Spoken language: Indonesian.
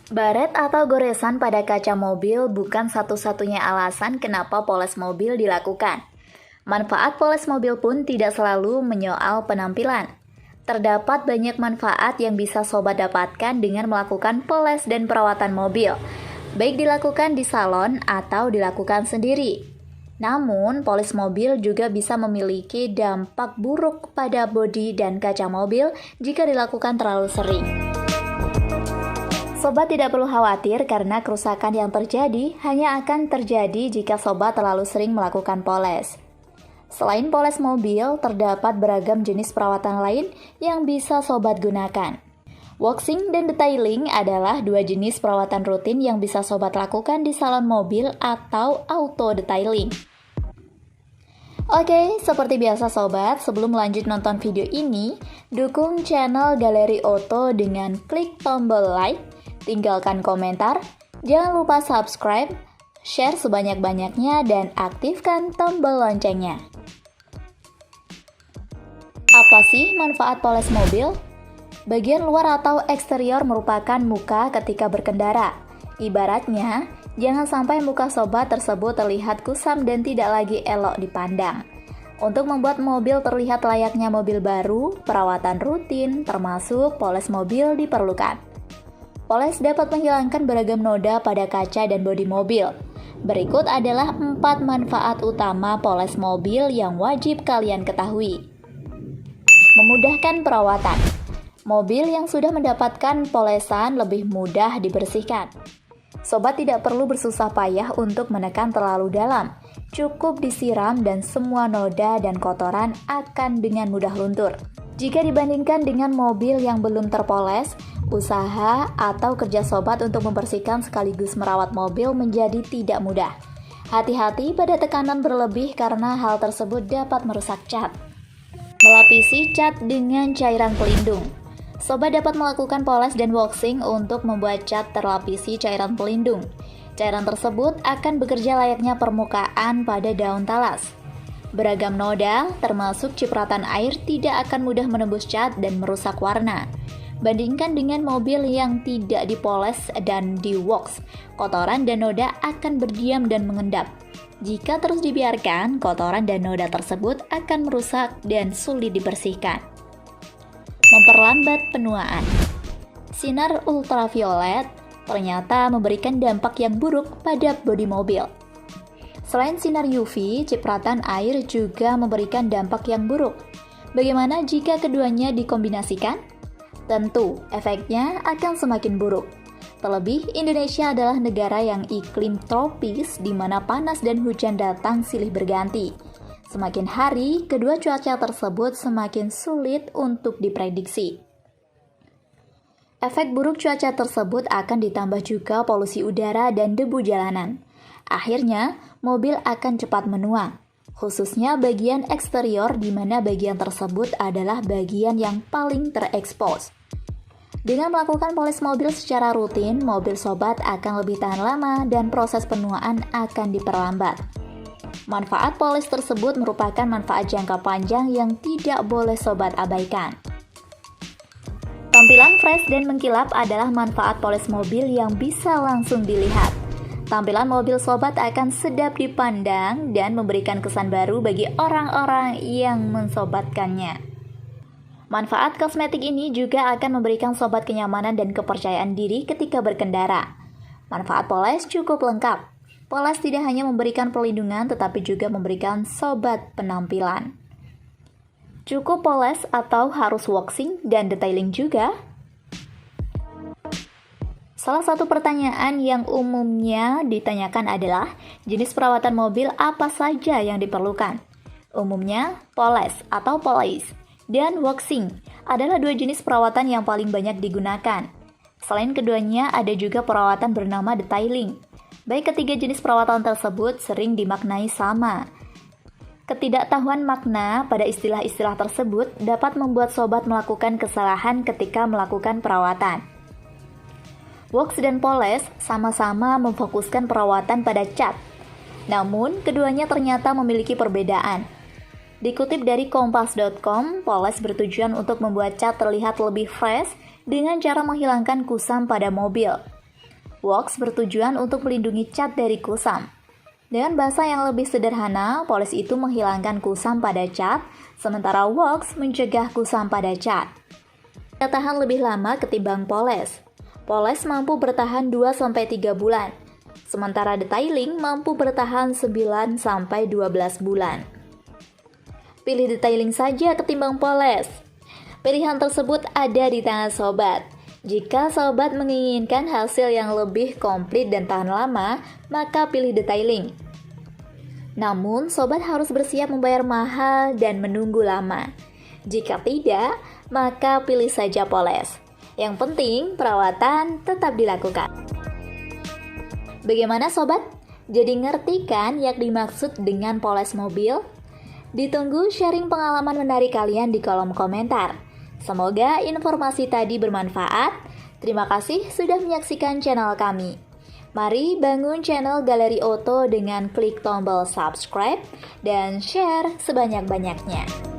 Baret atau goresan pada kaca mobil bukan satu-satunya alasan kenapa poles mobil dilakukan. Manfaat poles mobil pun tidak selalu menyoal penampilan. Terdapat banyak manfaat yang bisa sobat dapatkan dengan melakukan poles dan perawatan mobil, baik dilakukan di salon atau dilakukan sendiri. Namun, poles mobil juga bisa memiliki dampak buruk pada bodi dan kaca mobil jika dilakukan terlalu sering. Sobat tidak perlu khawatir karena kerusakan yang terjadi hanya akan terjadi jika sobat terlalu sering melakukan poles. Selain poles mobil, terdapat beragam jenis perawatan lain yang bisa sobat gunakan. Waxing dan detailing adalah dua jenis perawatan rutin yang bisa sobat lakukan di salon mobil atau auto detailing. Oke, seperti biasa sobat, sebelum lanjut nonton video ini, dukung channel Galeri Auto dengan klik tombol like, tinggalkan komentar, jangan lupa subscribe, share sebanyak-banyaknya, dan aktifkan tombol loncengnya. Apa sih manfaat poles mobil? Bagian luar atau eksterior merupakan muka ketika berkendara. Ibaratnya, jangan sampai muka sobat tersebut terlihat kusam dan tidak lagi elok dipandang. Untuk membuat mobil terlihat layaknya mobil baru, perawatan rutin termasuk poles mobil diperlukan. Poles dapat menghilangkan beragam noda pada kaca dan bodi mobil. Berikut adalah 4 manfaat utama poles mobil yang wajib kalian ketahui. Memudahkan perawatan. Mobil yang sudah mendapatkan polesan lebih mudah dibersihkan. Sobat tidak perlu bersusah payah untuk menekan terlalu dalam. Cukup disiram dan semua noda dan kotoran akan dengan mudah luntur. Jika dibandingkan dengan mobil yang belum terpoles, usaha atau kerja sobat untuk membersihkan sekaligus merawat mobil menjadi tidak mudah. Hati-hati pada tekanan berlebih karena hal tersebut dapat merusak cat. Melapisi cat dengan cairan pelindung. Sobat dapat melakukan poles dan waxing untuk membuat cat terlapisi cairan pelindung. Cairan tersebut akan bekerja layaknya permukaan pada daun talas. Beragam noda, termasuk cipratan air, tidak akan mudah menembus cat dan merusak warna. Bandingkan dengan mobil yang tidak dipoles dan di-wax, kotoran dan noda akan berdiam dan mengendap. Jika terus dibiarkan, kotoran dan noda tersebut akan merusak dan sulit dibersihkan. Memperlambat penuaan. Sinar ultraviolet ternyata memberikan dampak yang buruk pada bodi mobil. Selain sinar UV, cipratan air juga memberikan dampak yang buruk. Bagaimana jika keduanya dikombinasikan? Tentu, efeknya akan semakin buruk. Terlebih, Indonesia adalah negara yang iklim tropis di mana panas dan hujan datang silih berganti. Semakin hari, kedua cuaca tersebut semakin sulit untuk diprediksi. Efek buruk cuaca tersebut akan ditambah juga polusi udara dan debu jalanan. Akhirnya, mobil akan cepat menua, khususnya bagian eksterior di mana bagian tersebut adalah bagian yang paling terekspos. Dengan melakukan poles mobil secara rutin, mobil sobat akan lebih tahan lama dan proses penuaan akan diperlambat. Manfaat poles tersebut merupakan manfaat jangka panjang yang tidak boleh sobat abaikan. Tampilan fresh dan mengkilap adalah manfaat poles mobil yang bisa langsung dilihat. Tampilan mobil sobat akan sedap dipandang dan memberikan kesan baru bagi orang-orang yang mensobatkannya. Manfaat kosmetik ini juga akan memberikan sobat kenyamanan dan kepercayaan diri ketika berkendara. Manfaat poles cukup lengkap. Poles tidak hanya memberikan perlindungan tetapi juga memberikan sobat penampilan. Cukup poles atau harus waxing dan detailing juga? Salah satu pertanyaan yang umumnya ditanyakan adalah jenis perawatan mobil apa saja yang diperlukan. Umumnya, poles atau polish dan waxing adalah dua jenis perawatan yang paling banyak digunakan. Selain keduanya, ada juga perawatan bernama detailing. Baik ketiga jenis perawatan tersebut sering dimaknai sama. Ketidaktahuan makna pada istilah-istilah tersebut dapat membuat sobat melakukan kesalahan ketika melakukan perawatan. Wax dan poles sama-sama memfokuskan perawatan pada cat. Namun, keduanya ternyata memiliki perbedaan. Dikutip dari kompas.com, poles bertujuan untuk membuat cat terlihat lebih fresh dengan cara menghilangkan kusam pada mobil. Wax bertujuan untuk melindungi cat dari kusam. Dengan bahasa yang lebih sederhana, poles itu menghilangkan kusam pada cat, sementara wax mencegah kusam pada cat. Tahan lebih lama ketimbang poles. Poles mampu bertahan 2-3 bulan, sementara detailing mampu bertahan 9-12 bulan. Pilih detailing saja ketimbang poles. Pilihan tersebut ada di tangan sobat. Jika sobat menginginkan hasil yang lebih komplit dan tahan lama, maka pilih detailing. Namun, sobat harus bersiap membayar mahal dan menunggu lama. Jika tidak, maka pilih saja poles. Yang penting, perawatan tetap dilakukan. Bagaimana sobat? Jadi ngerti kan yang dimaksud dengan poles mobil? Ditunggu sharing pengalaman menarik kalian di kolom komentar. Semoga informasi tadi bermanfaat. Terima kasih sudah menyaksikan channel kami. Mari bangun channel Galeri Oto dengan klik tombol subscribe dan share sebanyak-banyaknya.